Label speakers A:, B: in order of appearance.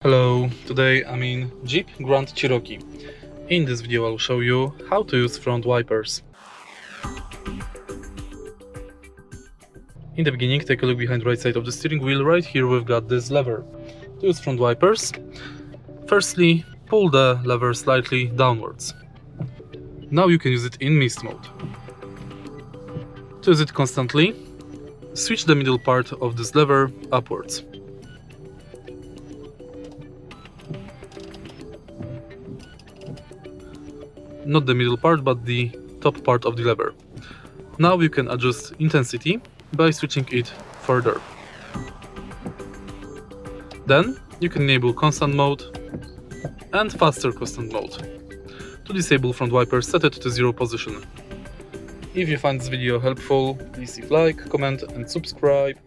A: Hello, today I'm in Jeep Grand Cherokee. In this video I'll show you how to use front wipers. In the beginning, take a look behind the right side of the steering wheel. Right here we've got this lever. To use front wipers, firstly pull the lever slightly downwards. Now you can use it in mist mode. To use it constantly, switch the middle part of this lever upwards. Not the middle part, but the top part of the lever. Now you can adjust intensity by switching it further. Then you can enable constant mode and faster constant mode. To disable front wipers, set it to 0 position. If you find this video helpful, please leave like, comment and subscribe.